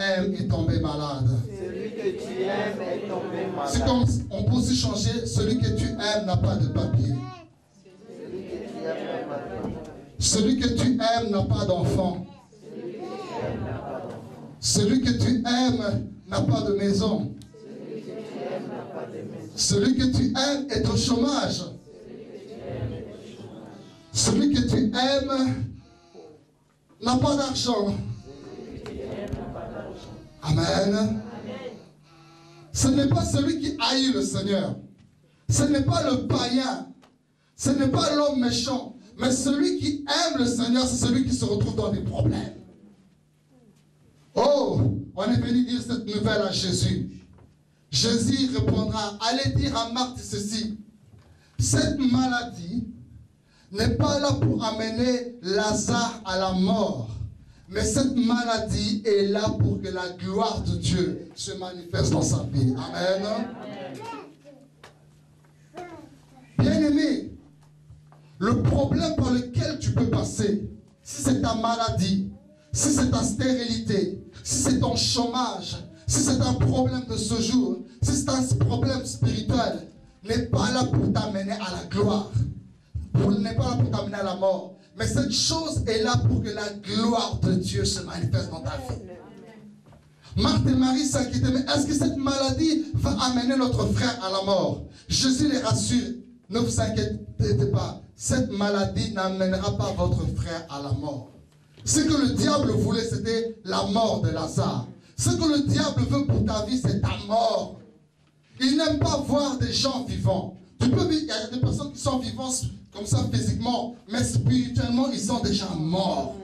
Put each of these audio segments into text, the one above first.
aimes est tombé malade. Celui que tu aimes est tombé malade. C'est comme on peut aussi changer, celui que tu aimes n'a pas de papier. Celui que tu aimes n'a pas d'enfant. Celui que tu aimes n'a pas de maison. Celui que tu aimes est au chômage. Celui que tu aimes n'a pas d'argent. Amen. Ce n'est pas celui qui haït le Seigneur. Ce n'est pas le païen. Ce n'est pas l'homme méchant. Mais celui qui aime le Seigneur, c'est celui qui se retrouve dans des problèmes. Oh, on est venu dire cette nouvelle à Jésus. Jésus répondra, allez dire à Marthe ceci. Cette maladie n'est pas là pour amener Lazare à la mort. Mais cette maladie est là pour que la gloire de Dieu se manifeste dans sa vie. Amen. Bien-aimé, le problème par lequel tu peux passer, si c'est ta maladie, si c'est ta stérilité, si c'est ton chômage, si c'est un problème de ce jour, si c'est un problème spirituel, n'est pas là pour t'amener à la gloire, n'est pas là pour t'amener à la mort. Mais cette chose est là pour que la gloire de Dieu se manifeste dans ta vie. Marthe et Marie s'inquiétaient, mais est-ce que cette maladie va amener notre frère à la mort? Jésus les rassure, ne vous inquiétez pas, cette maladie n'amènera pas votre frère à la mort. Ce que le diable voulait, c'était la mort de Lazare. Ce que le diable veut pour ta vie, c'est ta mort. Il n'aime pas voir des gens vivants. Tu peux vivre, il y a des personnes qui sont vivantes comme ça physiquement, mais spirituellement, ils sont déjà morts.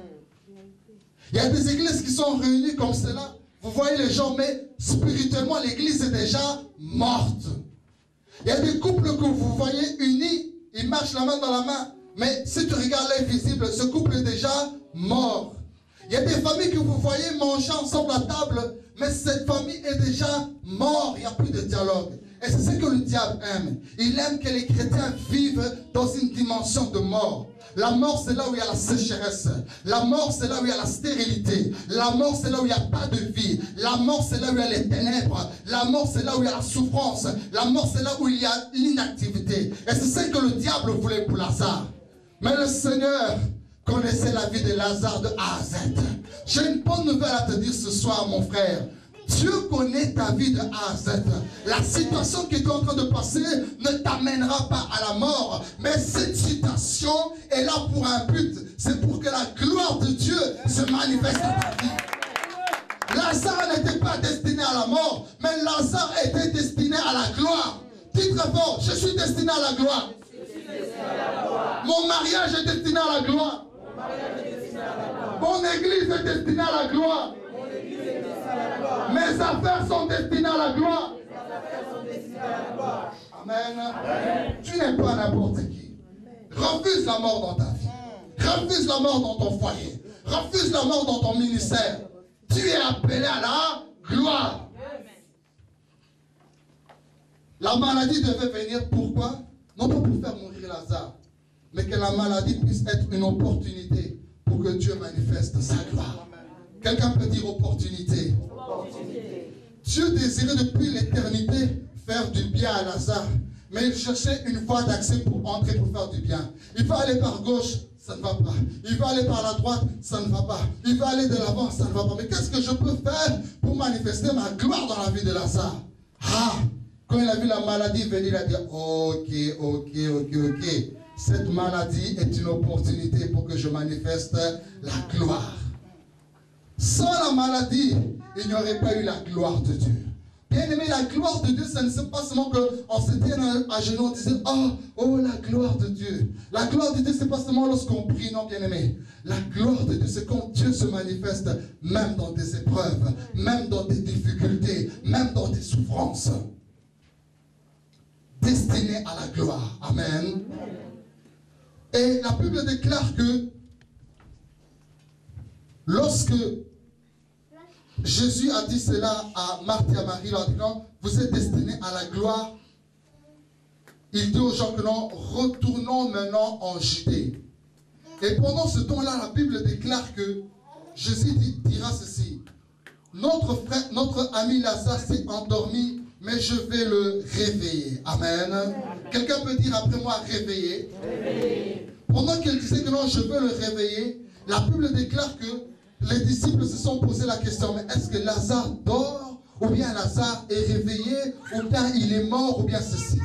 Il y a des églises qui sont réunies comme cela. Vous voyez les gens, mais spirituellement, l'église est déjà morte. Il y a des couples que vous voyez unis, ils marchent la main dans la main, mais si tu regardes l'invisible, ce couple est déjà mort. Il y a des familles que vous voyez manger ensemble à table, mais cette famille est déjà morte, il n'y a plus de dialogue. Et c'est ce que le diable aime. Il aime que les chrétiens vivent dans une dimension de mort. La mort, c'est là où il y a la sécheresse. La mort, c'est là où il y a la stérilité. La mort, c'est là où il n'y a pas de vie. La mort, c'est là où il y a les ténèbres. La mort, c'est là où il y a la souffrance. La mort, c'est là où il y a l'inactivité. Et c'est ce que le diable voulait pour Lazare. Mais le Seigneur connaissait la vie de Lazare de A à Z. J'ai une bonne nouvelle à te dire ce soir, mon frère. Dieu connaît ta vie de A à Z. La situation que tu es en train de passer ne t'amènera pas à la mort. Mais cette situation est là pour un but. C'est pour que la gloire de Dieu se manifeste dans ta vie. Lazare n'était pas destiné à la mort, mais Lazare était destiné à la gloire. Dis très fort, je suis destiné à la gloire. Mon mariage est destiné à la gloire. Mon église est destinée à la gloire. Mes affaires sont destinées à la gloire. Amen. Tu n'es pas n'importe qui. Refuse la mort dans ta vie. Refuse la mort dans ton foyer. Refuse la mort dans ton ministère. Tu es appelé à la gloire. La maladie devait venir pourquoi? Non pas pour faire mourir Lazare, mais que la maladie puisse être une opportunité pour que Dieu manifeste sa gloire. Quelqu'un peut dire opportunité. Dieu désirait depuis l'éternité faire du bien à Lazare, mais il cherchait une voie d'accès pour entrer, pour faire du bien. Il va aller par gauche, ça ne va pas. Il va aller par la droite, ça ne va pas. Il va aller de l'avant, ça ne va pas. Mais qu'est-ce que je peux faire pour manifester ma gloire dans la vie de Lazare? Ah, quand il a vu la maladie venir, il a dit, ok. Cette maladie est une opportunité pour que je manifeste la gloire. Sans la maladie, il n'y aurait pas eu la gloire de Dieu. Bien aimé, la gloire de Dieu, ça ne c'est pas seulement qu'on se tient à genoux, on disait, oh, la gloire de Dieu. La gloire de Dieu, c'est pas seulement lorsqu'on prie, non, bien aimé. La gloire de Dieu, c'est quand Dieu se manifeste, même dans des épreuves, même dans des difficultés, même dans des souffrances. Destiné à la gloire. Amen. Et la Bible déclare que lorsque Jésus a dit cela à Marthe et à Marie, leur disant, vous êtes destinés à la gloire. Il dit aux gens que non, retournons maintenant en Judée. Et pendant ce temps-là, la Bible déclare que Jésus dira ceci. notre frère, notre ami Lazare s'est endormi, mais je vais le réveiller. Amen. Quelqu'un peut dire après moi réveiller. Pendant qu'il disait que non, je veux le réveiller, la Bible déclare que les disciples se sont posé la question, mais est-ce que Lazare dort, ou bien Lazare est réveillé, ou bien il est mort, ou bien ceci.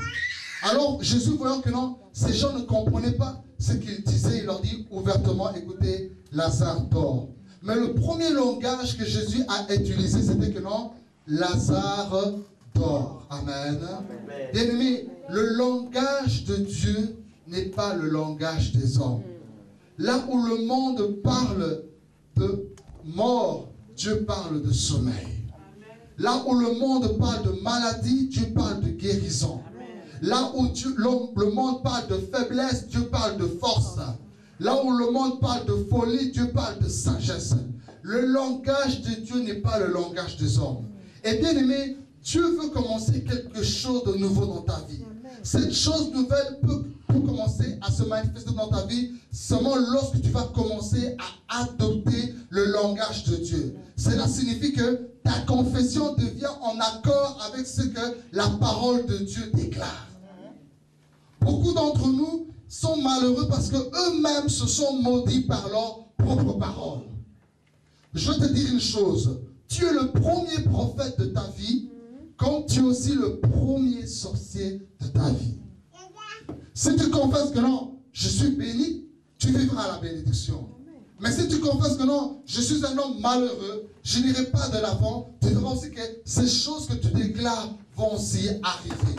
Alors Jésus, voyant que non, ces gens ne comprenaient pas ce qu'il disait, il leur dit ouvertement, écoutez, Lazare dort. Mais le premier langage que Jésus a utilisé, c'était que non, Lazare dort. Amen. Bien-aimé, le langage de Dieu n'est pas le langage des hommes. Là où le monde parle de mort, Dieu parle de sommeil. Là où le monde parle de maladie, Dieu parle de guérison. Là où le monde parle de faiblesse, Dieu parle de force. Là où le monde parle de folie, Dieu parle de sagesse. Le langage de Dieu n'est pas le langage des hommes. Et bien aimé, Dieu veut commencer quelque chose de nouveau dans ta vie. Cette chose nouvelle peut commencer à se manifester dans ta vie seulement lorsque tu vas commencer à adopter le langage de Dieu. Cela signifie que ta confession devient en accord avec ce que la parole de Dieu déclare. Beaucoup d'entre nous sont malheureux parce qu'eux-mêmes se sont maudits par leur propre parole. Je vais te dire une chose. Tu es le premier prophète de ta vie, comme tu es aussi le premier sorcier de ta vie. Si tu confesses que non, je suis béni, tu vivras la bénédiction. Mais si tu confesses que non, je suis un homme malheureux, je n'irai pas de l'avant, tu verras aussi que ces choses que tu déclares vont aussi arriver.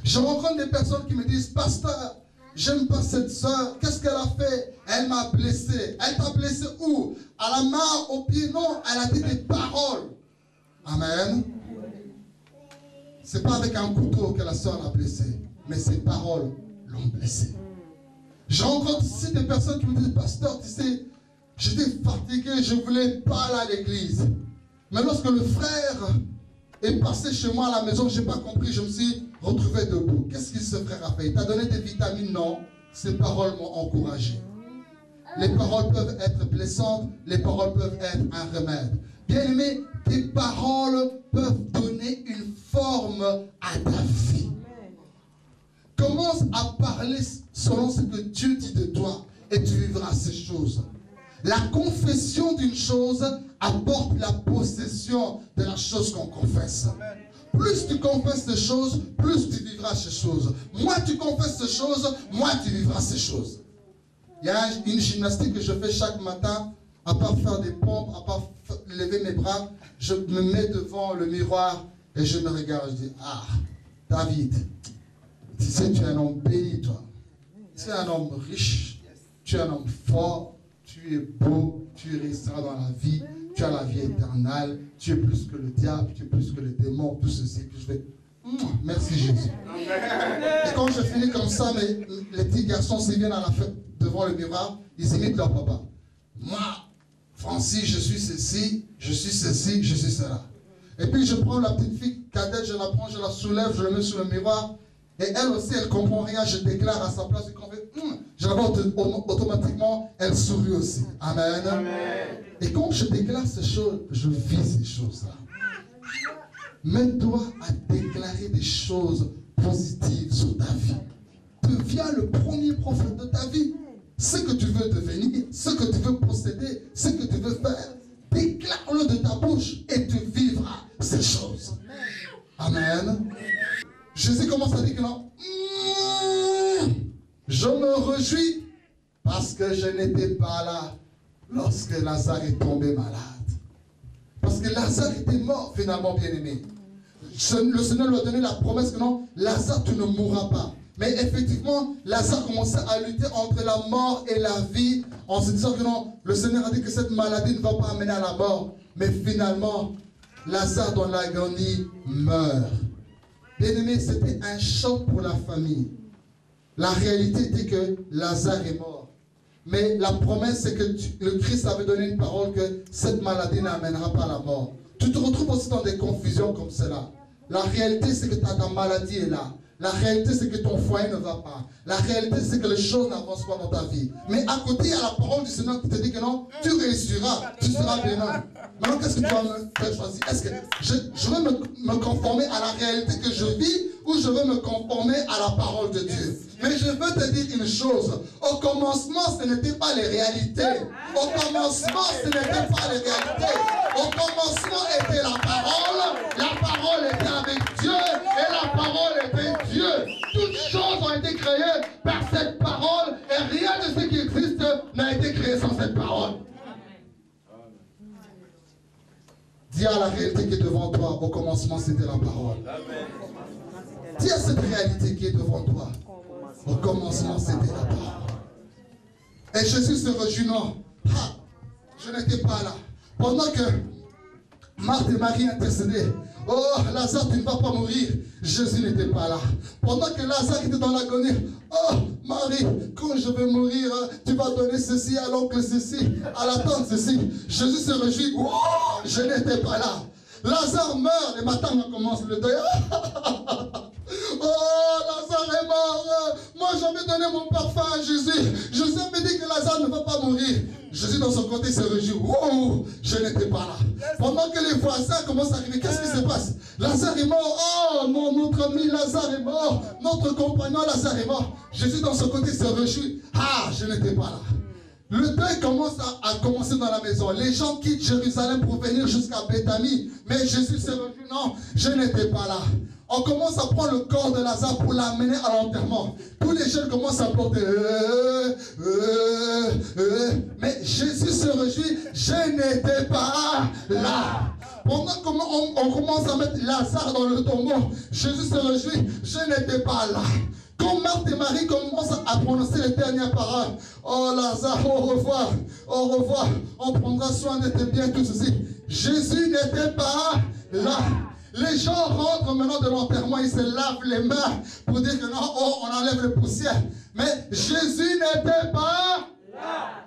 Je rencontre des personnes qui me disent, pasteur, j'aime pas cette soeur, qu'est-ce qu'elle a fait? Elle m'a blessé. Elle t'a blessé où? À la main, au pied? Non, elle a dit des paroles. Amen. C'est pas avec un couteau que la soeur l'a blessé, mais ses paroles l'ont blessé. Je rencontre ici des personnes qui me disent, pasteur, tu sais, j'étais fatigué, je ne voulais pas aller à l'église. Mais lorsque le frère est passé chez moi à la maison, je n'ai pas compris, je me suis retrouvé debout. Qu'est-ce que ce frère a fait? Il t'a donné des vitamines? Non. Ces paroles m'ont encouragé. Les paroles peuvent être blessantes, les paroles peuvent être un remède. Bien aimé, tes paroles peuvent donner une forme à ta vie. Commence à parler selon ce que Dieu dit de toi et tu vivras ces choses. La confession d'une chose apporte la possession de la chose qu'on confesse. Plus tu confesses ces choses, plus tu vivras ces choses. Moins tu confesses ces choses, moins tu vivras ces choses. Il y a une gymnastique que je fais chaque matin, à part faire des pompes, à part lever mes bras, je me mets devant le miroir et je me regarde, je dis, ah, David, tu sais, tu es un homme béni, toi. Tu es un homme riche, tu es un homme fort, tu es beau, tu resteras dans la vie, tu as la vie éternelle, tu es plus que le diable, tu es plus que le démon, tout ceci. Puis je vais, merci Jésus. Et quand je finis comme ça, les petits garçons s'ils viennent à la fête devant le miroir, ils imitent leur papa. Moi, Francis, je suis ceci, je suis ceci, je suis cela. Et puis je prends la petite fille cadette, je la prends, je la soulève, je la mets sur le miroir. Et elle aussi, elle ne comprend rien, je déclare à sa place, je la vois automatiquement, elle sourit aussi. Amen. Amen. Et quand je déclare ces choses, je vis ces choses-là. Mets-toi à déclarer des choses positives sur ta vie. Deviens le premier prophète de ta vie. Ce que tu veux devenir, ce que tu veux posséder, ce que tu veux faire, déclare-le de ta bouche et tu vivras ces choses. Amen. Jésus commence à dire que non. Je me réjouis parce que je n'étais pas là lorsque Lazare est tombé malade. Parce que Lazare était mort finalement, bien-aimé. Le Seigneur lui a donné la promesse que non, Lazare, tu ne mourras pas. Mais effectivement, Lazare commençait à lutter entre la mort et la vie en se disant que non, le Seigneur a dit que cette maladie ne va pas amener à la mort. Mais finalement, Lazare dans l'agonie meurt. Bien-aimé, c'était un choc pour la famille. La réalité était que Lazare est mort. Mais la promesse, c'est que le Christ avait donné une parole que cette maladie n'amènera pas à la mort. Tu te retrouves aussi dans des confusions comme cela. La réalité, c'est que ta maladie est là. La réalité, c'est que ton foyer ne va pas. La réalité, c'est que les choses n'avancent pas dans ta vie. Mais à côté, il y a la parole du Seigneur qui te dit que non, tu réussiras, tu seras bénin. Maintenant, qu'est-ce que tu vas me faire choisir? Est-ce que je veux me conformer à la réalité que je vis ou je veux me conformer à la parole de Dieu? Mais je veux te dire une chose. Au commencement, ce n'était pas les réalités. Au commencement, ce n'était pas les réalités. Au commencement était la parole. La parole était avec Dieu. Et la parole était Dieu. Toutes choses ont été créées par cette parole. Et rien de ce qui existe n'a été créé sans cette parole. Dis à la réalité qui est devant toi. Au commencement, c'était la parole. Dis à cette réalité qui est devant toi. Au commencement, c'était la parole. Et Jésus se réjouit, non. Je n'étais pas là. Pendant que Marthe et Marie intercédaient, oh, Lazare, tu ne vas pas mourir. Jésus n'était pas là. Pendant que Lazare était dans l'agonie, oh, Marie, quand je vais mourir, tu vas donner ceci à l'oncle ceci, à la tante ceci. Jésus se réjouit, oh, je n'étais pas là. Lazare meurt, le matin on commence le deuil. Oh, Lazare est mort. Moi, j'avais donné mon parfum à Jésus. Jésus me dit que Lazare ne va pas mourir. Jésus, dans son côté, se réjouit. Oh, je n'étais pas là. Pendant que les voisins commencent à arriver, qu'est-ce qui se passe? Lazare est mort. Oh, non, notre ami Lazare est mort. Notre compagnon Lazare est mort. Jésus, dans son côté, se réjouit. Ah, je n'étais pas là. Le deuil commence à commencer dans la maison. Les gens quittent Jérusalem pour venir jusqu'à Béthanie. Mais Jésus se réjouit. Non, je n'étais pas là. On commence à prendre le corps de Lazare pour l'amener à l'enterrement. Tous les jeunes commencent à porter. Mais Jésus se réjouit. Je n'étais pas là. Pendant qu'on commence à mettre Lazare dans le tombeau, Jésus se réjouit. Je n'étais pas là. Quand Marthe et Marie commencent à prononcer les dernières paroles, oh Lazare, au revoir, on prendra soin de tes biens, tout ceci. Jésus n'était pas là. Les gens rentrent maintenant de l'enterrement, ils se lavent les mains pour dire que non, oh, on enlève les poussières. Mais Jésus n'était pas là.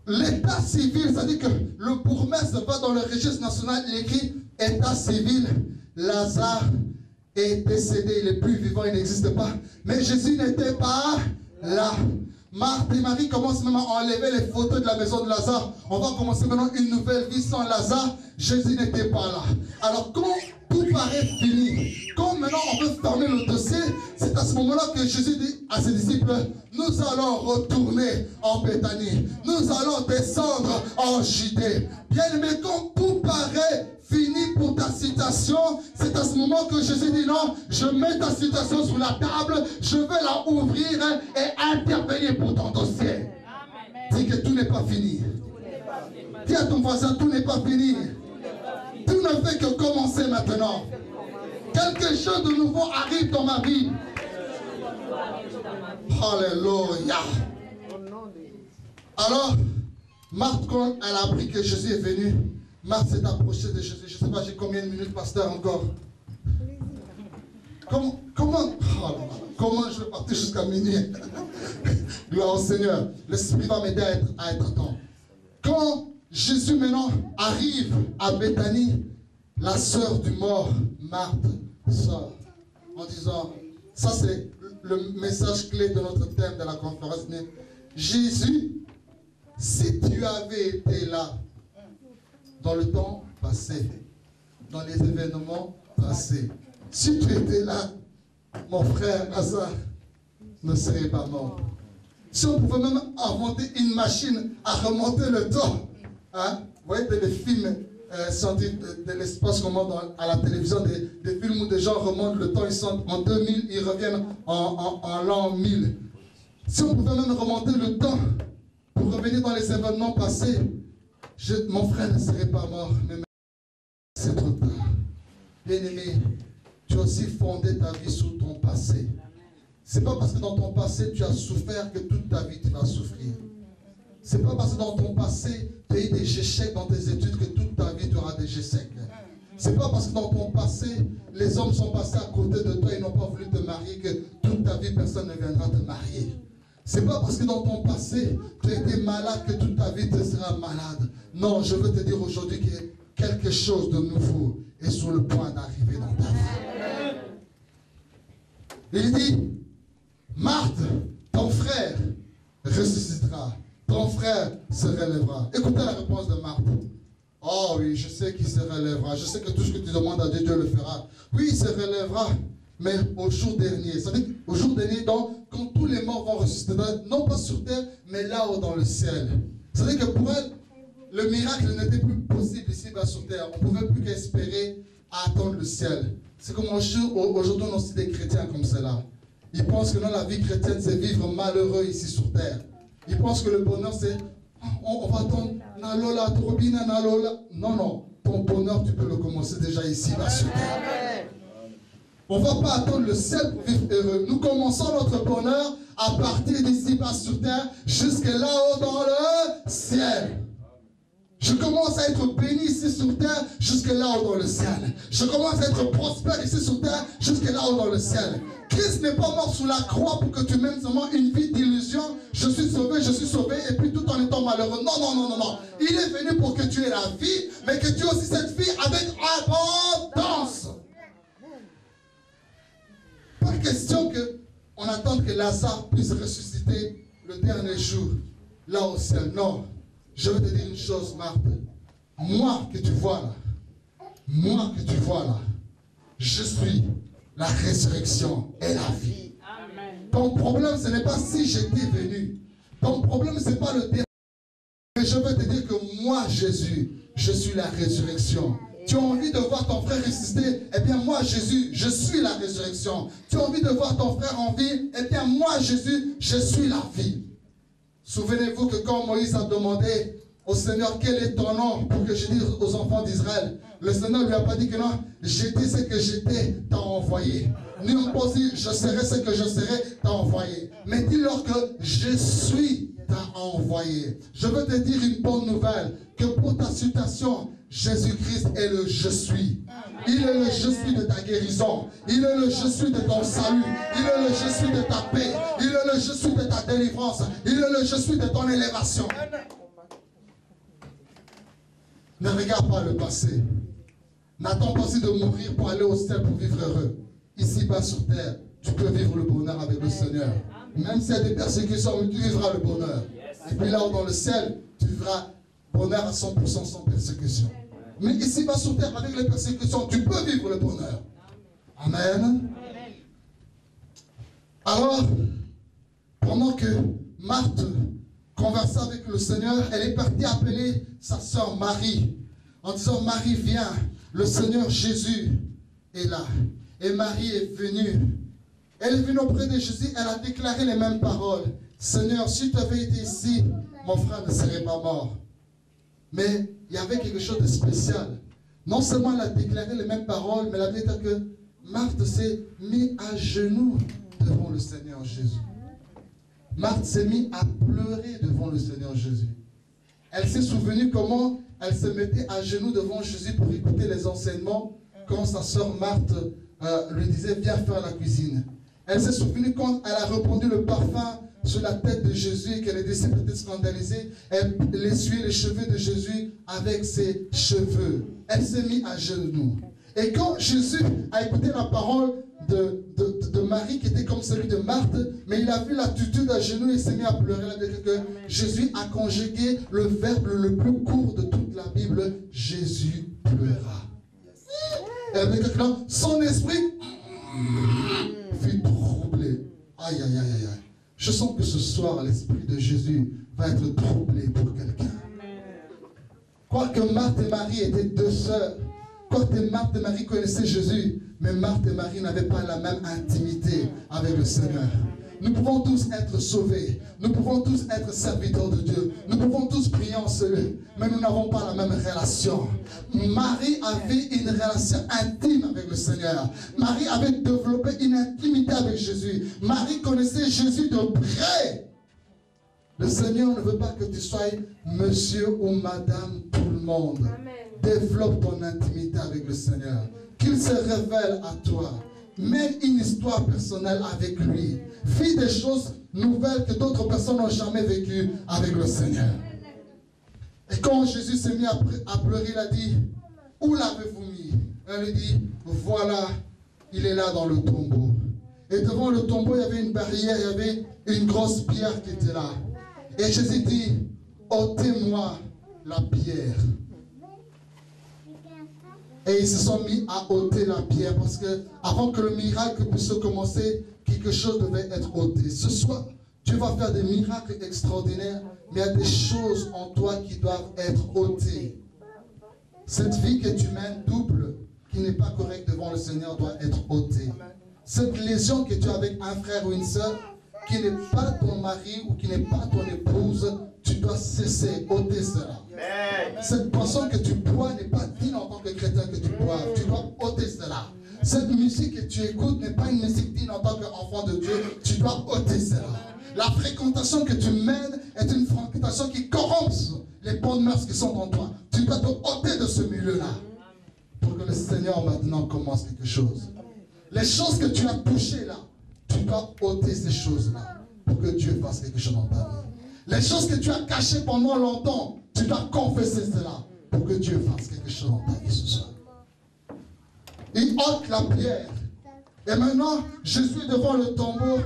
L'état civil, c'est-à-dire que le bourgmestre va dans le registre national, il écrit état civil, Lazare est décédé, il n'est plus vivant, il n'existe pas. Mais Jésus n'était pas là. Marthe et Marie commencent maintenant à enlever les photos de la maison de Lazare. On va commencer maintenant une nouvelle vie sans Lazare. Jésus n'était pas là. Alors quand tout paraît fini, quand maintenant on veut fermer le dossier, c'est à ce moment-là que Jésus dit à ses disciples, nous allons retourner en Béthanie. Nous allons descendre en Judée. Bien aimé, quand tout paraît fini pour ta situation, c'est à ce moment que Jésus dit non, je mets ta situation sur la table, je vais la ouvrir et intervenir pour ton dossier. Dis que tout n'est pas fini. Dis à ton voisin, tout n'est pas fini. Tout ne fait que commencer maintenant. Quelque chose de nouveau arrive dans ma vie. Alléluia. Alors, Marthe, quand elle a appris que Jésus est venu, Marthe s'est approchée de Jésus. Je ne sais pas, j'ai combien de minutes, pasteur, encore? Comment je vais partir jusqu'à minuit? Gloire au Seigneur. L'Esprit va m'aider à être à temps. Quand Jésus maintenant arrive à Béthanie, la sœur du mort, Marthe, sort, en disant, ça c'est le message clé de notre thème de la conférence. Jésus, si tu avais été là, dans le temps passé, dans les événements passés, si tu étais là, mon frère Lazare ne serait pas mort. Si on pouvait même inventer une machine à remonter le temps, hein? Vous voyez les films scientifiques de l'espace, comment à la télévision, des films où des gens remontent le temps, ils sont en 2000, ils reviennent en l'an 1000. Si on pouvait même remonter le temps pour revenir dans les événements passés, mon frère ne serait pas mort, mais c'est trop tard. Bien-aimé, tu as aussi fondé ta vie sur ton passé. Ce n'est pas parce que dans ton passé tu as souffert que toute ta vie tu vas souffrir. Ce n'est pas parce que dans ton passé tu as eu des échecs dans tes études que toute ta vie tu auras des échecs. Ce n'est pas parce que dans ton passé les hommes sont passés à côté de toi et n'ont pas voulu te marier que toute ta vie personne ne viendra te marier. Ce n'est pas parce que dans ton passé, tu as été malade que toute ta vie tu seras malade. Non, je veux te dire aujourd'hui que quelque chose de nouveau est sur le point d'arriver dans ta vie. Il dit, Marthe, ton frère ressuscitera. Ton frère se relèvera. Écoutez la réponse de Marthe. Oh oui, je sais qu'il se relèvera. Je sais que tout ce que tu demandes à Dieu, Dieu le fera. Oui, il se relèvera. Mais au jour dernier, ça veut dire au jour dernier, donc, quand tous les morts vont ressusciter, non pas sur terre, mais là-haut dans le ciel. Ça veut dire que pour elle, le miracle n'était plus possible ici-bas sur terre. On ne pouvait plus qu'espérer à attendre le ciel. C'est comme aujourd'hui, on a aussi des chrétiens comme cela. Ils pensent que dans la vie chrétienne, c'est vivre malheureux ici sur terre. Ils pensent que le bonheur, c'est on va attendre Nalola, Torobina, Nalola. Non, non. Ton bonheur, tu peux le commencer déjà ici-bas sur terre. On ne va pas attendre le ciel pour vivre heureux. Nous commençons notre bonheur à partir d'ici-bas sur terre jusque là-haut dans le ciel. Je commence à être béni ici sur terre jusque là-haut dans le ciel. Je commence à être prospère ici sur terre jusque là-haut dans le ciel. Christ n'est pas mort sous la croix pour que tu mènes seulement une vie d'illusion. Je suis sauvé, et puis tout en étant malheureux. Non, non, non, non, non. Il est venu pour que tu aies la vie, mais que tu aies aussi cette vie avec abondance. Pas question qu'on attende que Lazare puisse ressusciter le dernier jour, là au ciel. Non. Je veux te dire une chose, Marthe. Moi que tu vois là, je suis la résurrection et la vie. Amen. Ton problème, ce n'est pas si j'étais venu. Ton problème, ce n'est pas le dernier. Mais je veux te dire que moi, Jésus, je suis la résurrection. Tu as envie de voir ton frère ressusciter? Eh bien, moi, Jésus, je suis la résurrection. Tu as envie de voir ton frère en vie? Eh bien, moi, Jésus, je suis la vie. Souvenez-vous que quand Moïse a demandé au Seigneur quel est ton nom pour que je dise aux enfants d'Israël, le Seigneur ne lui a pas dit que non, j'étais ce que j'étais, t'as envoyé. Ni on peut dire je serai ce que je serai, t'as envoyé. Mais dis-leur que je suis, t'as envoyé. Je veux te dire une bonne nouvelle, que pour ta situation, Jésus-Christ est le je suis. Il est le je suis de ta guérison. Il est le je suis de ton salut. Il est le je suis de ta paix. Il est le je suis de ta délivrance. Il est le je suis de ton élévation. Ne regarde pas le passé. N'attends pas aussi de mourir pour aller au ciel pour vivre heureux. Ici-bas sur terre, tu peux vivre le bonheur avec le Seigneur. Même s'il y a des persécutions, tu vivras le bonheur. Et puis là-haut dans le ciel, tu vivras bonheur à 100% sans persécution. Mais ici-bas sur terre, avec les persécutions, tu peux vivre le bonheur. Amen. Alors, pendant que Marthe conversait avec le Seigneur, elle est partie appeler sa sœur Marie, en disant, Marie, viens, le Seigneur Jésus est là. Et Marie est venue. Elle est venue auprès de Jésus, elle a déclaré les mêmes paroles. Seigneur, si tu avais été ici, mon frère ne serait pas mort. Mais il y avait quelque chose de spécial. Non seulement elle a déclaré les mêmes paroles, mais la Bible dit que Marthe s'est mise à genoux devant le Seigneur Jésus. Marthe s'est mise à pleurer devant le Seigneur Jésus. Elle s'est souvenue comment elle se mettait à genoux devant Jésus pour écouter les enseignements quand sa sœur Marthe lui disait viens faire la cuisine. Elle s'est souvenue quand elle a répandu le parfum sur la tête de Jésus et que les disciples étaient scandalisés. Elle essuyait les cheveux de Jésus avec ses cheveux. Elle s'est mise à genoux. Et quand Jésus a écouté la parole de Marie qui était comme celui de Marthe, mais il a vu l'attitude à genoux et s'est mis à pleurer. Il a dit que Jésus a conjugué le verbe le plus court de toute la Bible. Jésus pleura. Elle dit que son esprit fut troublé. Aïe, aïe, aïe, aïe. Je sens que ce soir, l'esprit de Jésus va être troublé pour quelqu'un. Quoique Marthe et Marie étaient deux sœurs, quoique Marthe et Marie connaissaient Jésus, mais Marthe et Marie n'avaient pas la même intimité avec le Seigneur. Nous pouvons tous être sauvés, nous pouvons tous être serviteurs de Dieu, nous pouvons tous prier en celui, mais nous n'avons pas la même relation. Marie avait une relation intime avec le Seigneur. Marie avait développé une intimité avec Jésus. Marie connaissait Jésus de près. Le Seigneur ne veut pas que tu sois monsieur ou madame tout le monde. Amen. Développe ton intimité avec le Seigneur. Qu'il se révèle à toi. Mène une histoire personnelle avec lui. Fais des choses nouvelles que d'autres personnes n'ont jamais vécues avec le Seigneur. Et quand Jésus s'est mis à pleurer, il a dit, où l'avez-vous mis? Elle lui dit, voilà, il est là dans le tombeau. Et devant le tombeau, il y avait une barrière, il y avait une grosse pierre qui était là. Et Jésus dit, ôtez-moi la pierre. Et ils se sont mis à ôter la pierre parce que avant que le miracle puisse commencer, quelque chose devait être ôté. Ce soir, Dieu va faire des miracles extraordinaires, mais il y a des choses en toi qui doivent être ôtées. Cette vie que tu mènes double, qui n'est pas correcte devant le Seigneur, doit être ôtée. Cette lésion que tu as avec un frère ou une soeur, qui n'est pas ton mari ou qui n'est pas ton épouse, tu dois cesser, ôter cela. Cette boisson que tu bois n'est pas digne en tant que chrétien que tu bois. Tu dois ôter cela. Cette musique que tu écoutes n'est pas une musique digne en tant qu'enfant de Dieu. Tu dois ôter cela. La fréquentation que tu mènes est une fréquentation qui corrompt les bonnes mœurs qui sont en toi. Tu dois te ôter de ce milieu-là. Pour que le Seigneur maintenant commence quelque chose. Les choses que tu as touchées là, tu dois ôter ces choses-là. Pour que Dieu fasse quelque chose dans ta vie. Les choses que tu as cachées pendant longtemps, tu dois confesser cela. Pour que Dieu fasse quelque chose dans ta vie ce soir. Il ôte la pierre. Et maintenant, Jésus est devant le tombeau.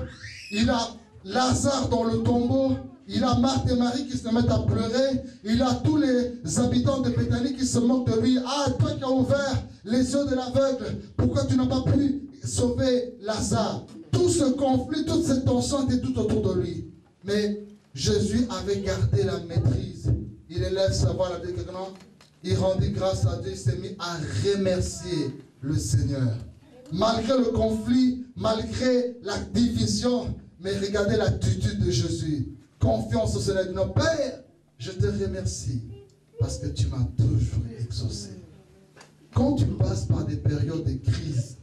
Il a Lazare dans le tombeau. Il a Marthe et Marie qui se mettent à pleurer. Il a tous les habitants de Béthanie qui se moquent de lui. Ah, toi qui as ouvert les yeux de l'aveugle, pourquoi tu n'as pas pu sauver Lazare? Tout ce conflit, toute cette tension était tout autour de lui. Mais Jésus avait gardé la maîtrise. Il élève sa voix à la déclarant. Il rendit grâce à Dieu. Il s'est mis à remercier le Seigneur. Malgré le conflit, malgré la division, mais regardez l'attitude de Jésus. Confiance au Seigneur. Non, Père, je te remercie parce que tu m'as toujours exaucé. Quand tu passes par des périodes de crise,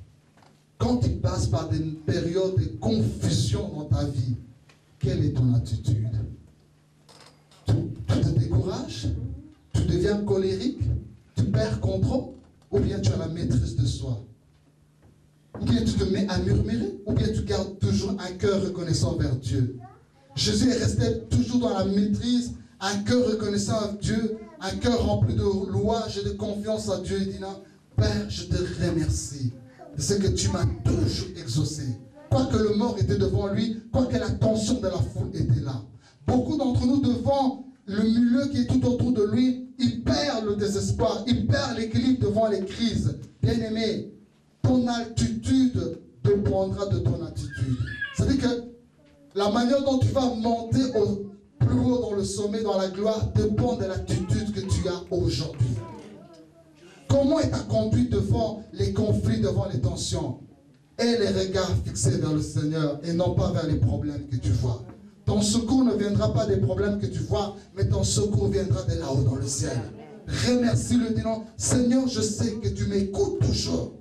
quand tu passes par des périodes de confusion dans ta vie, quelle est ton attitude? Tu te décourages? Tu deviens colérique? Tu perds contrôle? Ou bien tu as la maîtrise de soi? Ou bien tu te mets à murmurer? Ou bien tu gardes toujours un cœur reconnaissant vers Dieu? Jésus est resté toujours dans la maîtrise, un cœur reconnaissant à Dieu, un cœur rempli de louange et de confiance à Dieu. Il dit non, Père, je te remercie de ce que tu m'as toujours exaucé. Quoique le mort était devant lui, quoique la tension de la foule était là. Beaucoup d'entre nous, devant le milieu qui est tout autour de lui, il perd le désespoir, il perd l'équilibre devant les crises. Bien-aimé, ton altitude dépendra de ton attitude. C'est-à-dire que la manière dont tu vas monter au plus haut dans le sommet, dans la gloire, dépend de l'attitude que tu as aujourd'hui. Comment est ta conduite devant les conflits, devant les tensions? Et les regards fixés vers le Seigneur et non pas vers les problèmes que tu vois. Ton secours ne viendra pas des problèmes que tu vois, mais ton secours viendra de là-haut dans le ciel. Remercie-le, disant, Seigneur, je sais que tu m'écoutes toujours.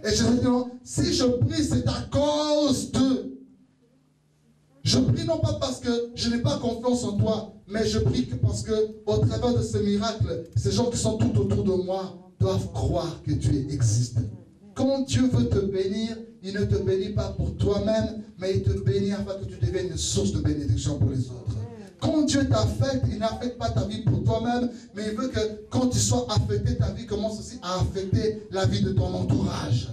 Et je te dis, si je prie, c'est à cause de... Je prie non pas parce que je n'ai pas confiance en toi, mais je prie que parce que au travers de ce miracle, ces gens qui sont tout autour de moi doivent croire que tu existes. Quand Dieu veut te bénir, il ne te bénit pas pour toi-même, mais il te bénit afin que tu deviennes une source de bénédiction pour les autres. Quand Dieu t'affecte, il n'affecte pas ta vie pour toi-même, mais il veut que quand tu sois affecté, ta vie commence aussi à affecter la vie de ton entourage.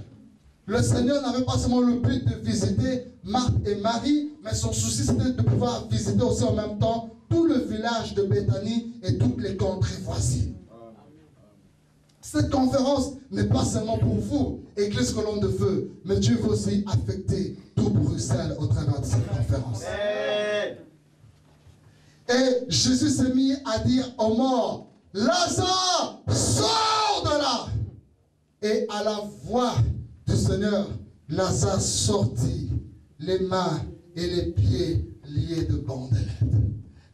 Le Seigneur n'avait pas seulement le but de visiter Marthe et Marie, mais son souci c'était de pouvoir visiter aussi en même temps tout le village de Béthanie et toutes les contrées voisines. Cette conférence n'est pas seulement pour vous, Église Colonne de Feu, mais Dieu veut aussi affecter tout Bruxelles au travers de cette conférence. Et Jésus s'est mis à dire aux morts, Lazare, sors de là! Et à la voix du Seigneur, Lazare sortit, les mains et les pieds liés de bandelettes.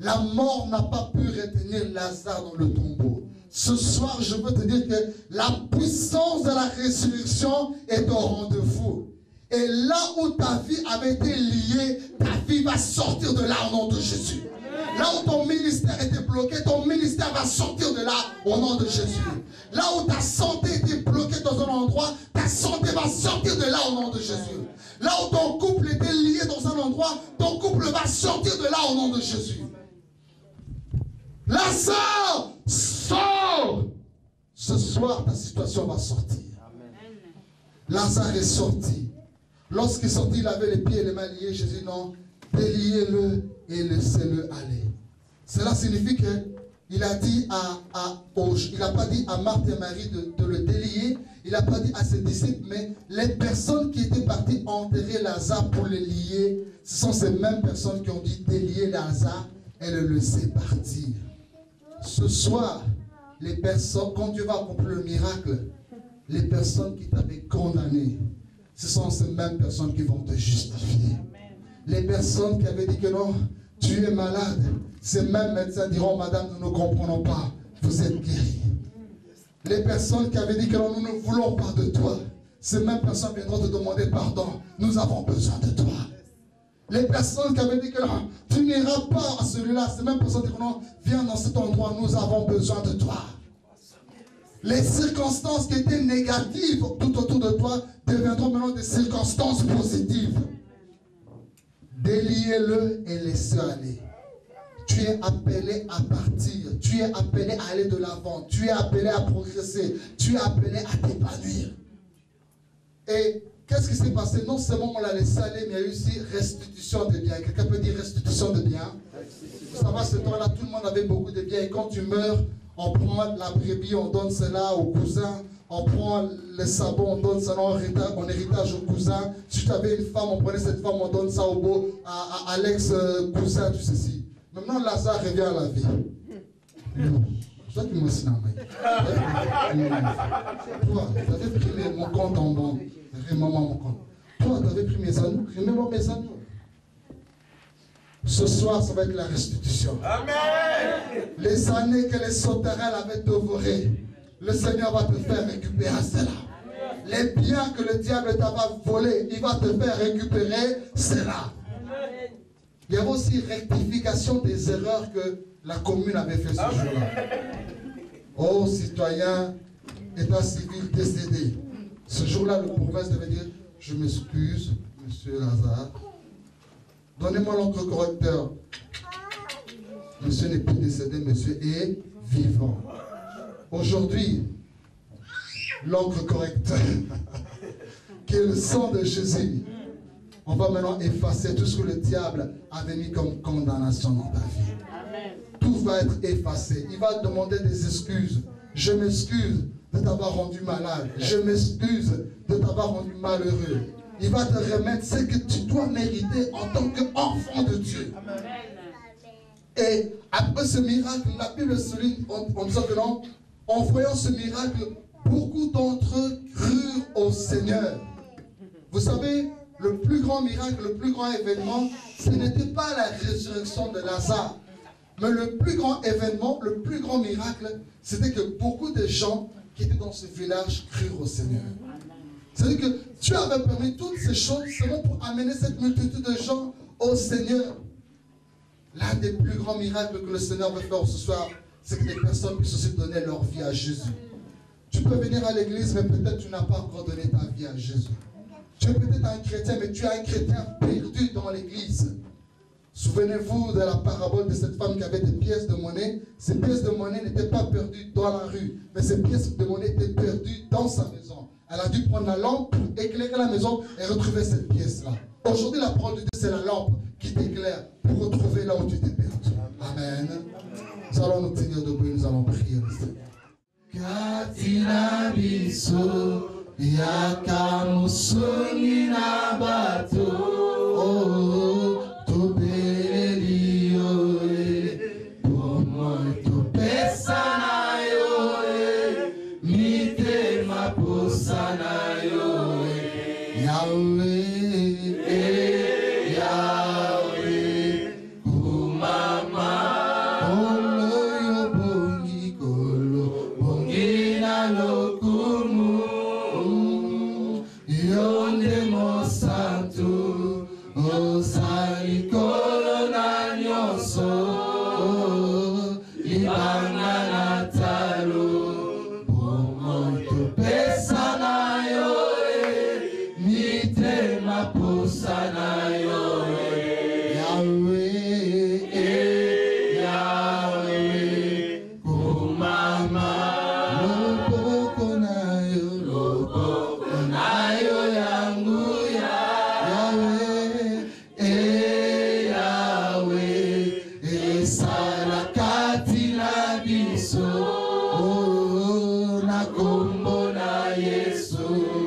La mort n'a pas pu retenir Lazare dans le tombeau. Ce soir, je veux te dire que la puissance de la résurrection est au rendez-vous. Et là où ta vie avait été liée, ta vie va sortir de là au nom de Jésus. Là où ton ministère était bloqué, ton ministère va sortir de là au nom de Jésus. Là où ta santé était bloquée dans un endroit, ta santé va sortir de là au nom de Jésus. Là où ton couple était lié dans un endroit, ton couple va sortir de là au nom de Jésus. Lazare, sors! Ce soir, ta situation va sortir. Lazare est sorti. Lorsqu'il sortit, il avait les pieds et les mains liés. Jésus dit non, déliez-le et laissez-le aller. Cela signifie qu'il a dit il n'a pas dit à Marthe et Marie de le délier. Il n'a pas dit à ses disciples, mais les personnes qui étaient parties enterrer Lazare pour le lier, ce sont ces mêmes personnes qui ont dit délier Lazare et le laisser partir. Ce soir, les personnes, quand Dieu va accomplir le miracle, les personnes qui t'avaient condamné, ce sont ces mêmes personnes qui vont te justifier. Les personnes qui avaient dit que non, tu es malade, ces mêmes médecins diront, madame, nous ne comprenons pas, vous êtes guérie. Les personnes qui avaient dit que non, nous ne voulons pas de toi, ces mêmes personnes viendront te demander pardon, nous avons besoin de toi. Les personnes qui avaient dit que non, tu n'iras pas à celui-là, ces mêmes personnes disent non, viens dans cet endroit, nous avons besoin de toi. Les circonstances qui étaient négatives tout autour de toi deviendront maintenant des circonstances positives. Déliez-le et laissez aller. Tu es appelé à partir, tu es appelé à aller de l'avant, tu es appelé à progresser, tu es appelé à t'épanouir. Et qu'est-ce qui s'est passé? Non seulement on l'a laissé aller, mais il y a eu aussi restitution de biens. Quelqu'un peut dire restitution de biens? Vous savez, ce temps-là, tout le monde avait beaucoup de biens. Et quand tu meurs, on prend la brebis, on donne cela au cousin. On prend le sabot, on donne cela en héritage au cousin. Si tu avais une femme, on prenait cette femme, on donne ça au beau, à l'ex-cousin, tu sais si. Maintenant, Lazare revient à la vie. Toi, tu m'as aussi toi, tu avais pris mon compte en banque. Remets-moi mon compte. Toi, tu avais pris mes anneaux. Remets-moi mes anneaux. Ce soir, ça va être la restitution. Amen. Les années que les sauterelles avaient dévorées, le Seigneur va te faire récupérer cela. Les biens que le diable t'avait volés, il va te faire récupérer cela. Il y avait aussi rectification des erreurs que la commune avait fait ce jour-là. Oh, citoyen, état civil décédé. Ce jour-là, le province devait dire, je m'excuse, monsieur Lazare. Donnez-moi l'encre correcteur. Monsieur n'est plus décédé, monsieur est vivant. Aujourd'hui, l'encre correcteur, qui est le sang de Jésus, on va maintenant effacer tout ce que le diable avait mis comme condamnation dans ta vie. Amen. Tout va être effacé. Il va demander des excuses. Je m'excuse de t'avoir rendu malade. Je m'excuse de t'avoir rendu malheureux. Il va te remettre ce que tu dois mériter en tant qu'enfant de Dieu. Amen. Et après ce miracle, la Bible souligne en disant que non, en voyant ce miracle, beaucoup d'entre eux crurent au Seigneur. Vous savez, le plus grand miracle, le plus grand événement, ce n'était pas la résurrection de Lazare. Mais le plus grand événement, le plus grand miracle, c'était que beaucoup de gens qui étaient dans ce village crurent au Seigneur. C'est-à-dire que Dieu avait permis toutes ces choses seulement pour amener cette multitude de gens au Seigneur. L'un des plus grands miracles que le Seigneur veut faire ce soir, c'est que les personnes puissent aussi donner leur vie à Jésus. Tu peux venir à l'église, mais peut-être tu n'as pas encore donné ta vie à Jésus. Tu es peut-être un chrétien, mais tu es un chrétien perdu dans l'église. Souvenez-vous de la parabole de cette femme qui avait des pièces de monnaie. Ces pièces de monnaie n'étaient pas perdues dans la rue, mais ces pièces de monnaie étaient perdues dans sa maison. Elle a dû prendre la lampe pour éclairer la maison et retrouver cette pièce-là. Aujourd'hui, la parole de Dieu, c'est la lampe qui t'éclaire pour retrouver là où tu t'es perdu. Amen. Nous allons nous tenir debout et nous allons prier le Seigneur. Katina biso yakamusuni na bato tobeleli yo pomo topesa na yo mitema posa na yo Yahweh. Ibanga na talo, pomo to pesa na tout.